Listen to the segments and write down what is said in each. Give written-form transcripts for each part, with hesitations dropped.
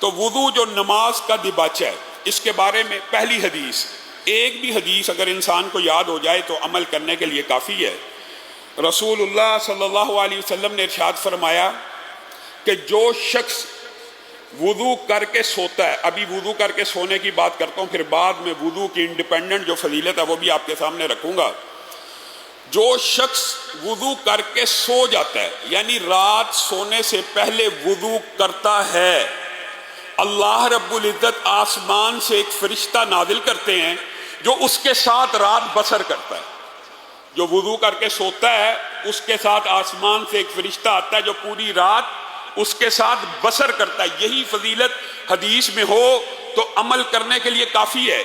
تو وضو جو نماز کا دباچہ ہے، اس کے بارے میں پہلی حدیث، ایک بھی حدیث اگر انسان کو یاد ہو جائے تو عمل کرنے کے لیے کافی ہے۔ رسول اللہ صلی اللہ علیہ وسلم نے ارشاد فرمایا کہ جو شخص وضو کر کے سوتا ہے، ابھی وضو کر کے سونے کی بات کرتا ہوں، پھر بعد میں وضو کی انڈیپینڈنٹ جو فضیلت ہے وہ بھی آپ کے سامنے رکھوں گا۔ جو شخص وضو کر کے سو جاتا ہے، یعنی رات سونے سے پہلے وضو کرتا ہے، اللہ رب العزت آسمان سے ایک فرشتہ نازل کرتے ہیں جو اس کے ساتھ رات بسر کرتا ہے۔ جو وضو کر کے سوتا ہے اس کے ساتھ آسمان سے ایک فرشتہ آتا ہے جو پوری رات اس کے ساتھ بسر کرتا ہے۔ یہی فضیلت حدیث میں ہو تو عمل کرنے کے لیے کافی ہے،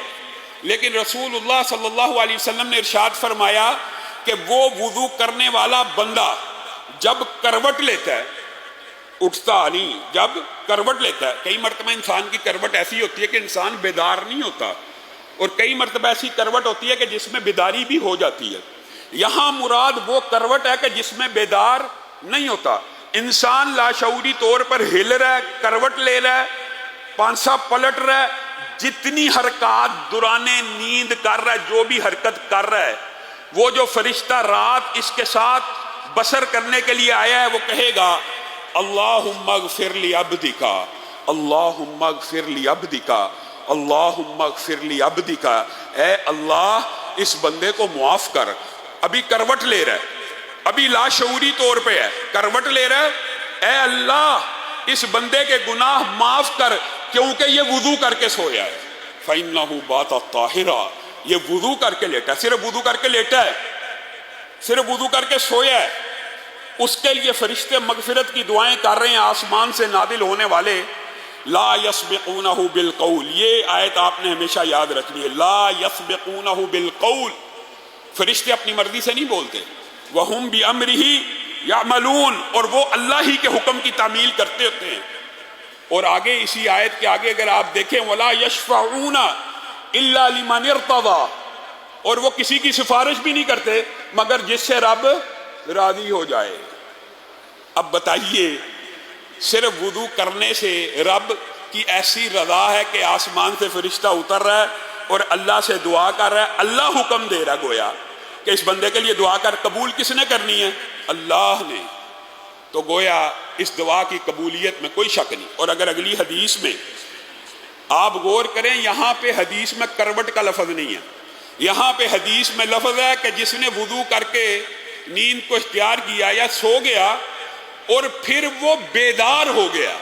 لیکن رسول اللہ صلی اللہ علیہ وسلم نے ارشاد فرمایا کہ وہ وضو کرنے والا بندہ جب کروٹ لیتا ہے، اٹھتا نہیں، جب کروٹ لیتا ہے، کئی مرتبہ انسان کی کروٹ ایسی ہوتی ہے کہ انسان بیدار نہیں ہوتا، اور کئی مرتبہ ایسی کروٹ ہوتی ہے کہ جس میں بیداری بھی ہو جاتی ہے۔ یہاں مراد وہ کروٹ ہے کہ جس میں بیدار نہیں ہوتا، انسان لاشعوری طور پر ہل رہا ہے، کروٹ لے رہا ہے، پانسا پلٹ رہا ہے، جتنی حرکات دوران نیند کر رہا ہے، جو بھی حرکت کر رہا ہے، وہ جو فرشتہ رات اس کے ساتھ بسر کرنے کے لیے آیا ہے وہ کہے گا اللہم اغفر لی عبدک، اللہم اغفر لی عبدک، اللہم اغفر لی عبدک، اے اللہ اس بندے کو معاف کر۔ ابھی کروٹ لے رہا ہے، ابھی لاشعوری طور پہ ہے، کروٹ لے رہا ہے، اے اللہ اس بندے کے گناہ معاف کر کیونکہ یہ وضو کر کے سویا ہے۔ فَإِنَّهُ بَاتَ طَاهِرًا، یہ وضو کر کے لیٹا ہے، صرف وضو کر کے لیٹا ہے، صرف وضو کر کے سویا ہے، اس کے لیے فرشتے مغفرت کی دعائیں کر رہے ہیں آسمان سے نازل ہونے والے۔ لا یسبقونہ بالقول، یہ آیت آپ نے ہمیشہ یاد رکھنی ہے، لا یسبقونہ بالقول، فرشتے اپنی مرضی سے نہیں بولتے، وہم بامرہ یعملون، اور وہ اللہ ہی کے حکم کی تعمیل کرتے ہوتے ہیں۔ اور آگے اسی آیت کے آگے اگر آپ دیکھیں ولا یشفعون الا لمن ارتضی، اور وہ کسی کی سفارش بھی نہیں کرتے مگر جس سے رب راضی ہو جائے۔ اب بتائیے صرف وضو کرنے سے رب کی ایسی رضا ہے کہ آسمان سے فرشتہ اتر رہا ہے اور اللہ سے دعا کر رہا ہے، اللہ حکم دے رہا گویا کہ اس بندے کے لیے دعا کر، قبول کس نے کرنی ہے؟ اللہ نے۔ تو گویا اس دعا کی قبولیت میں کوئی شک نہیں۔ اور اگر اگلی حدیث میں آپ غور کریں، یہاں پہ حدیث میں کروٹ کا لفظ نہیں ہے، یہاں پہ حدیث میں لفظ ہے کہ جس نے وضو کر کے نیند کو اختیار کیا یا سو گیا اور پھر وہ بیدار ہو گیا۔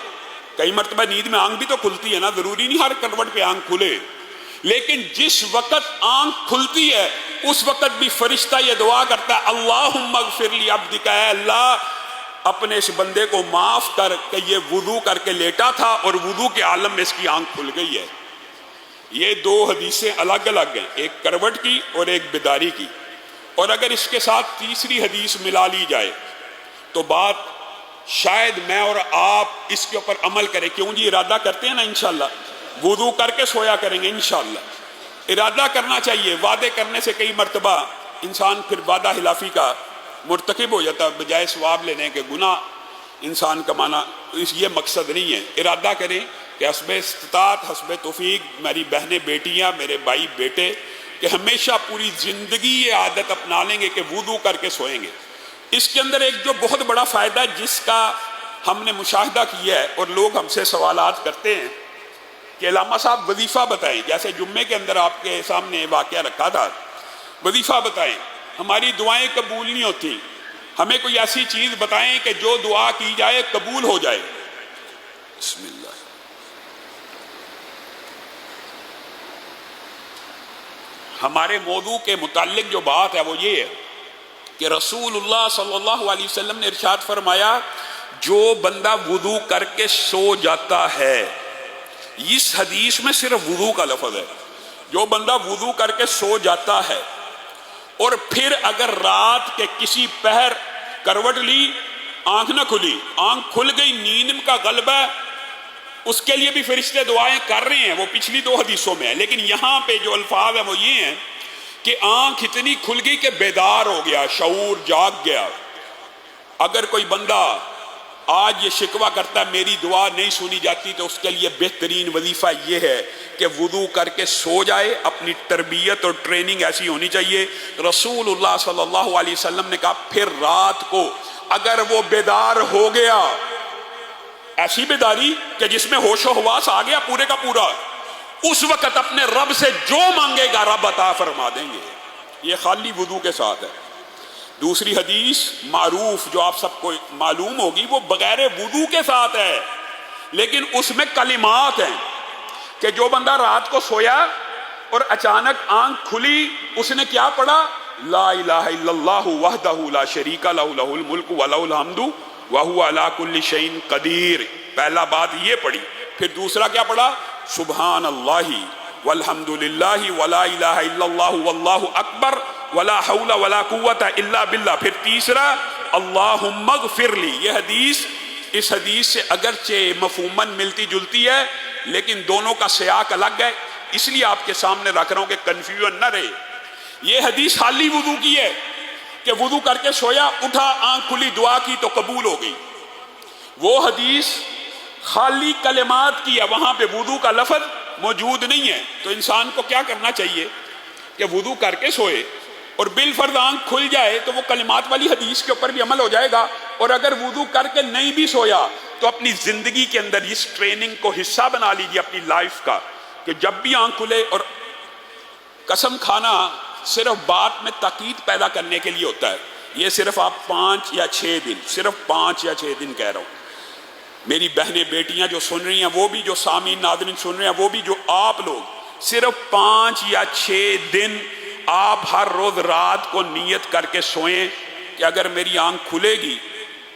کئی مرتبہ نیند میں آنکھ بھی تو کھلتی ہے نا، ضروری نہیں ہر کروٹ پہ آنکھ کھلے، لیکن جس وقت آنکھ کھلتی ہے اس وقت بھی فرشتہ یہ دعا کرتا ہے اللہم اغفر لی عبدک، اے اللہ اپنے اس بندے کو معاف کر کہ یہ وضو کر کے لیٹا تھا اور وضو کے عالم میں اس کی آنکھ کھل گئی ہے۔ یہ دو حدیثیں الگ الگ ہیں، ایک کروٹ کی اور ایک بیداری کی، اور اگر اس کے ساتھ تیسری حدیث ملا لی جائے تو بات شاید میں اور آپ اس کے اوپر عمل کریں۔ کیوں جی؟ ارادہ کرتے ہیں نا انشاءاللہ، وضو کر کے سویا کریں گے انشاءاللہ۔ ارادہ کرنا چاہیے، وعدے کرنے سے کئی مرتبہ انسان پھر وعدہ خلافی کا مرتکب ہو جاتا، بجائے ثواب لینے کے گناہ انسان کمانا، یہ مقصد نہیں ہے۔ ارادہ کریں کہ حسب استطاعت، حسب توفیق، میری بہنیں بیٹیاں، میرے بھائی بیٹے، کہ ہمیشہ پوری زندگی یہ عادت اپنا لیں گے کہ وضو کر کے سوئیں گے۔ اس کے اندر ایک جو بہت بڑا فائدہ ہے جس کا ہم نے مشاہدہ کیا ہے اور لوگ ہم سے سوالات کرتے ہیں کہ علامہ صاحب وظیفہ بتائیں، جیسے جمعے کے اندر آپ کے سامنے واقعہ رکھا تھا، وظیفہ بتائیں، ہماری دعائیں قبول نہیں ہوتی، ہمیں کوئی ایسی چیز بتائیں کہ جو دعا کی جائے قبول ہو جائے۔ بسم اللہ۔ ہمارے موضوع کے متعلق جو بات ہے وہ یہ ہے کہ رسول اللہ صلی اللہ علیہ وسلم نے ارشاد فرمایا جو بندہ وضو کر کے سو جاتا ہے، اس حدیث میں صرف وضو کا لفظ ہے، جو بندہ وضو کر کے سو جاتا ہے اور پھر اگر رات کے کسی پہر کروٹ لی، آنکھ نہ کھلی، آنکھ کھل گئی، نیند کا غلبہ، اس کے لیے بھی فرشتے دعائیں کر رہے ہیں، وہ پچھلی دو حدیثوں میں ہے، لیکن یہاں پہ جو الفاظ ہیں وہ یہ ہیں کہ آنکھ اتنی کھل گئی کہ بیدار ہو گیا، شعور جاگ گیا۔ اگر کوئی بندہ آج یہ شکوہ کرتا ہے میری دعا نہیں سنی جاتی، تو اس کے لیے بہترین وظیفہ یہ ہے کہ وضو کر کے سو جائے۔ اپنی تربیت اور ٹریننگ ایسی ہونی چاہیے۔ رسول اللہ صلی اللہ علیہ وسلم نے کہا پھر رات کو اگر وہ بیدار ہو گیا، ایسی بیداری کہ جس میں ہوش و حواس آ گیا پورے کا پورا، اس وقت اپنے رب سے جو مانگے گا رب عطا فرما دیں گے۔ یہ خالی وضو کے ساتھ ہے۔ دوسری حدیث معروف جو آپ سب کو معلوم ہوگی، وہ بغیر وضو کے ساتھ ہے، لیکن اس میں کلمات ہیں کہ جو بندہ رات کو سویا اور اچانک آنکھ کھلی، اس نے کیا پڑھا؟ لا الہ الا اللہ وحدہ لا شریک لہ لہ الملک ولہ الحمد وہو علی کل شیء قدیر۔ پہلا بات یہ پڑھی، پھر دوسرا کیا پڑھا؟ سبحان اللہ والحمد للہ ولا الہ الا اللہ واللہ اکبر ولا حول ولا قوت الا باللہ۔ پھر تیسرا اللہم اغفر لی۔ یہ حدیث اس حدیث سے اگرچہ مفہوماً ملتی جلتی ہے، لیکن دونوں کا سیاق الگ ہے، اس لیے آپ کے سامنے رکھ رہا ہوں کہ کنفیوژن نہ رہے۔ یہ حدیث خالی وضو کی ہے کہ وضو کر کے سویا، اٹھا، آنکھ کھلی، دعا کی تو قبول ہو گئی۔ وہ حدیث خالی کلمات کی ہے، وہاں پہ وضو کا لفظ موجود نہیں ہے۔ تو انسان کو کیا کرنا چاہیے کہ وضو کر کے سوئے، اور بالفرض آنکھ کھل جائے تو وہ کلمات والی حدیث کے اوپر بھی عمل ہو جائے گا۔ اور اگر وضو کر کے نہیں بھی سویا تو اپنی زندگی کے اندر اس ٹریننگ کو حصہ بنا لیجیے اپنی لائف کا، کہ جب بھی آنکھ کھلے، اور قسم کھانا صرف بات میں تاکید پیدا کرنے کے لیے ہوتا ہے، یہ صرف آپ 5 یا 6 دن، صرف 5 یا 6 دن کہہ رہا ہوں۔ میری بہنیں بیٹیاں جو سن رہی ہیں، وہ بھی جو سامعین ناظرین سن رہے ہیں، وہ بھی جو آپ لوگ، صرف 5 یا 6 دن آپ ہر روز رات کو نیت کر کے سوئیں کہ اگر میری آنکھ کھلے گی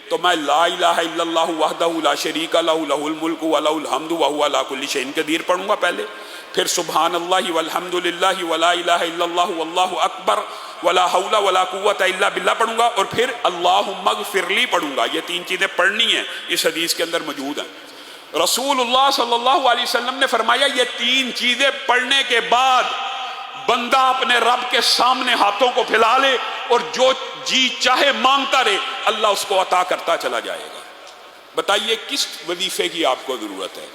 تو میں لا الہ الا اللہ وحدہ لا شریک لہ لہ الملک ولہ الحمد وہو علی کل شیء قدیر پڑھوں گا پہلے، پھر سبحان اللہ والحمد للہ ولا الہ الا اللہ واللہ اکبر ولا حول ولا قوت الا باللہ پڑھوں گا، اور پھر اللہم اغفر لی پڑھوں گا۔ یہ 3 چیزیں پڑھنی ہیں، اس حدیث کے اندر موجود ہیں۔ رسول اللہ صلی اللہ علیہ وسلم نے فرمایا یہ 3 چیزیں پڑھنے کے بعد بندہ اپنے رب کے سامنے ہاتھوں کو پھیلا لے، اور جو جی چاہے مانگتا رہے، اللہ اس کو عطا کرتا چلا جائے گا۔ بتائیے کس وظیفے کی آپ کو ضرورت ہے؟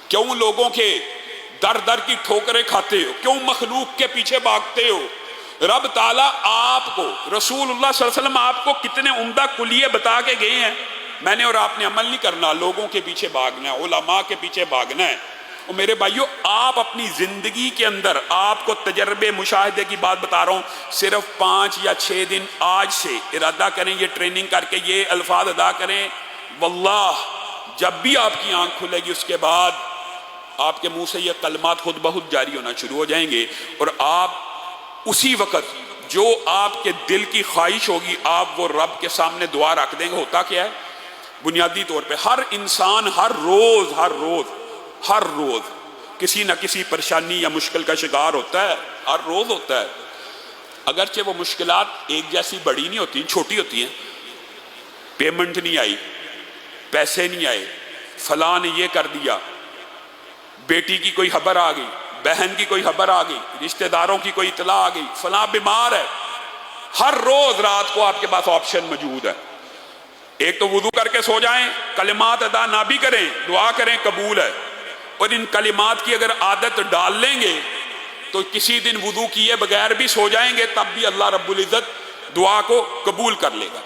کیوں لوگوں کے در در کی ٹھوکریں کھاتے ہو؟ کیوں مخلوق کے پیچھے بھاگتے ہو؟ رب تعالیٰ آپ کو، رسول اللہ صلی اللہ علیہ وسلم آپ کو کتنے عمدہ کلیے بتا کے گئے ہیں۔ میں نے اور آپ نے عمل نہیں کرنا، لوگوں کے پیچھے بھاگنا ہے، علماء کے پیچھے بھاگنا ہے۔ اور میرے بھائیو، آپ اپنی زندگی کے اندر، آپ کو تجربے مشاہدے کی بات بتا رہا ہوں، صرف 5 یا 6 دن آج سے ارادہ کریں، یہ ٹریننگ کر کے یہ الفاظ ادا کریں، واللہ جب بھی آپ کی آنکھ کھلے گی اس کے بعد آپ کے منہ سے یہ کلمات خود بخود جاری ہونا شروع ہو جائیں گے، اور آپ اسی وقت جو آپ کے دل کی خواہش ہوگی آپ وہ رب کے سامنے دعا رکھ دیں گے۔ ہوتا کیا ہے؟ بنیادی طور پہ ہر انسان ہر روز کسی نہ کسی پریشانی یا مشکل کا شکار ہوتا ہے، ہر روز ہوتا ہے۔ اگرچہ وہ مشکلات ایک جیسی بڑی نہیں ہوتی، چھوٹی ہوتی ہیں۔ پیمنٹ نہیں آئی، پیسے نہیں آئے، فلاں نے یہ کر دیا، بیٹی کی کوئی خبر آ گئی، بہن کی کوئی خبر آ گئی، رشتہ داروں کی کوئی اطلاع آ گئی، فلاں بیمار ہے۔ ہر روز رات کو آپ کے پاس آپشن موجود ہے۔ ایک تو وضو کر کے سو جائیں، کلمات ادا نہ بھی کریں، دعا کریں، قبول ہے۔ اور ان کلمات کی اگر عادت ڈال لیں گے تو کسی دن وضو کیے بغیر بھی سو جائیں گے، تب بھی اللہ رب العزت دعا کو قبول کر لے گا۔